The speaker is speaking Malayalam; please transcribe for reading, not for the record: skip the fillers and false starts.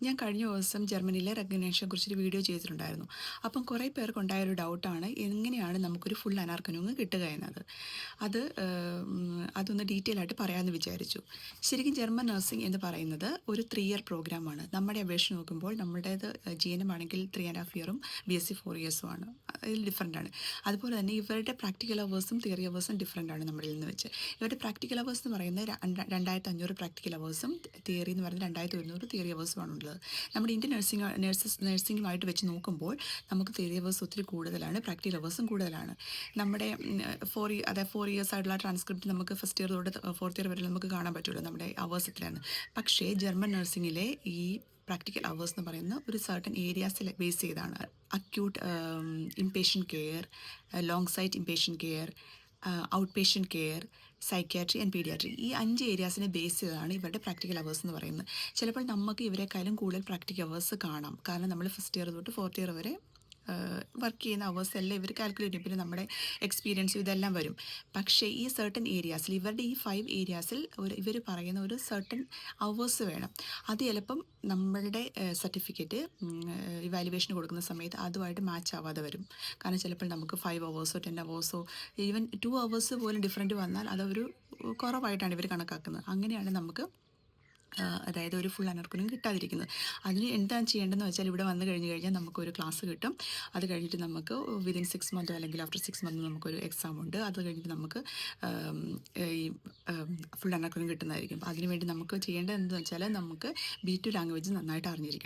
ഞാൻ കഴിഞ്ഞ ദിവസം ജർമ്മനിയിലെ റെക്കഗ്നേഷനെ കുറിച്ചൊരു വീഡിയോ ചെയ്തിട്ടുണ്ടായിരുന്നു. അപ്പം കുറേ പേർക്കുണ്ടായൊരു ഡൗട്ടാണ് എങ്ങനെയാണ് നമുക്കൊരു ഫുൾ അനാർക്കലിംഗ് കിട്ടുക എന്നത്. അതൊന്ന് ഡീറ്റെയിൽ ആയിട്ട് പറയാമെന്ന് വിചാരിച്ചു. ശരിക്കും ജർമ്മൻ നഴ്സിംഗ് എന്ന് പറയുന്നത് ഒരു 3 ഇയർ പ്രോഗ്രാമാണ്. നമ്മുടെ അപേക്ഷ നോക്കുമ്പോൾ നമ്മുടേത് GNM ആണെങ്കിൽ 3.5 ഇയറും BSc 4 ഇയേഴ്സും ആണ്. അതിൽ ഡിഫറൻ്റ് ആണ്. അതുപോലെ തന്നെ ഇവരുടെ പ്രാക്ടിക്കൽ അവേഴ്സും തിയറി അവേഴ്സും ഡിഫറൻ്റ് ആണ് നമ്മളിൽ നിന്ന് വെച്ച്. ഇവരുടെ പ്രാക്ടിക്കൽ അവേഴ്സ് എന്ന് പറയുന്നത് 2500 പ്രാക്ടിക്കൽ അവേഴ്സും തിയറി എന്ന് പറയുന്നത് 2100 തിയറി അവേഴ്സുമാണ് ഉള്ളത്. നമ്മുടെ ഇന്ത്യൻ നഴ്സിംഗുമായിട്ട് വെച്ച് നോക്കുമ്പോൾ നമുക്ക് തിയറി അവേഴ്സ് ഒത്തിരി കൂടുതലാണ്, പ്രാക്ടിക്കൽ അവേഴ്സും കൂടുതലാണ്. നമ്മുടെ 4 ഇയേഴ്സ് ആയിട്ടുള്ള ട്രാൻസ്ക്രിപ്റ്റ് നമുക്ക് ഫസ്റ്റ് ഇയർ തൊട്ട് 4th ഇയർ വരെ നമുക്ക് കാണാൻ പറ്റുമല്ലോ നമ്മുടെ അവേഴ്സ് എത്രയാണ്. പക്ഷേ ജർമ്മൻ നഴ്സിംഗിലെ ഈ പ്രാക്ടിക്കൽ അവേഴ്സ് എന്ന് പറയുന്ന ഒരു സർട്ടൻ ഏരിയാസിൽ ബേസ് ചെയ്താണ്. Acute impatient care, long site impatient care, out patient care, psychiatry and paediatry, ഈ 5 ഏരിയാസിനെ ബേസ് ചെയ്താണ് ഇവരുടെ പ്രാക്ടിക്കൽ അവേഴ്സ് എന്ന് പറയുന്നത്. ചിലപ്പോൾ നമുക്ക് ഇവരെക്കാളും കൂടുതൽ പ്രാക്ടിക്കൽ അവേഴ്സ് കാണാം. കാരണം നമ്മൾ ഫസ്റ്റ് ഇയർ തൊട്ട് 4th ഇയർ വരെ വർക്ക് ചെയ്യുന്ന അവേഴ്സ് എല്ലാം ഇവർ കാൽക്കുലേറ്റ് ചെയ്യും. പിന്നെ നമ്മുടെ എക്സ്പീരിയൻസും ഇതെല്ലാം വരും. പക്ഷേ ഈ സർട്ടൻ ഏരിയാസിൽ ഇവരുടെ ഈ 5 ഏരിയാസിൽ ഇവർ പറയുന്ന ഒരു സർട്ടൻ അവേഴ്സ് വേണം. അത് ചിലപ്പം നമ്മളുടെ സർട്ടിഫിക്കറ്റ് ഇവാലുവേഷന് കൊടുക്കുന്ന സമയത്ത് അതുമായിട്ട് മാച്ച് ആവാതെ വരും. കാരണം ചിലപ്പോൾ നമുക്ക് 5 അവേഴ്സോ 10 അവേഴ്സോ ഈവൻ 2 അവേഴ്സ് പോലും ഡിഫറൻറ്റ് വന്നാൽ അതൊരു കുറവായിട്ടാണ് ഇവർ കണക്കാക്കുന്നത്. അങ്ങനെയാണ് നമുക്ക് അതായത് ഒരു ഫുൾ അനാർക്കലിംഗ് കിട്ടാതിരിക്കുന്നത്. അതിന് എന്താണ് ചെയ്യേണ്ടതെന്ന് വെച്ചാൽ ഇവിടെ വന്നു കഴിഞ്ഞാൽ നമുക്കൊരു ക്ലാസ് കിട്ടും. അത് കഴിഞ്ഞിട്ട് നമുക്ക് വിതിൻ 6 മന്തോ അല്ലെങ്കിൽ ആഫ്റ്റർ 6 മന്ത് നമുക്കൊരു എക്സാം ഉണ്ട്. അത് കഴിഞ്ഞിട്ട് നമുക്ക് ഈ ഫുൾ അനാർക്കലിംഗ് കിട്ടുന്നതായിരിക്കും. അതിനുവേണ്ടി നമുക്ക് ചെയ്യേണ്ടത് എന്താണെന്ന് വെച്ചാൽ നമുക്ക് B2 ലാംഗ്വേജ് നന്നായിട്ട് അറിഞ്ഞിരിക്കണം.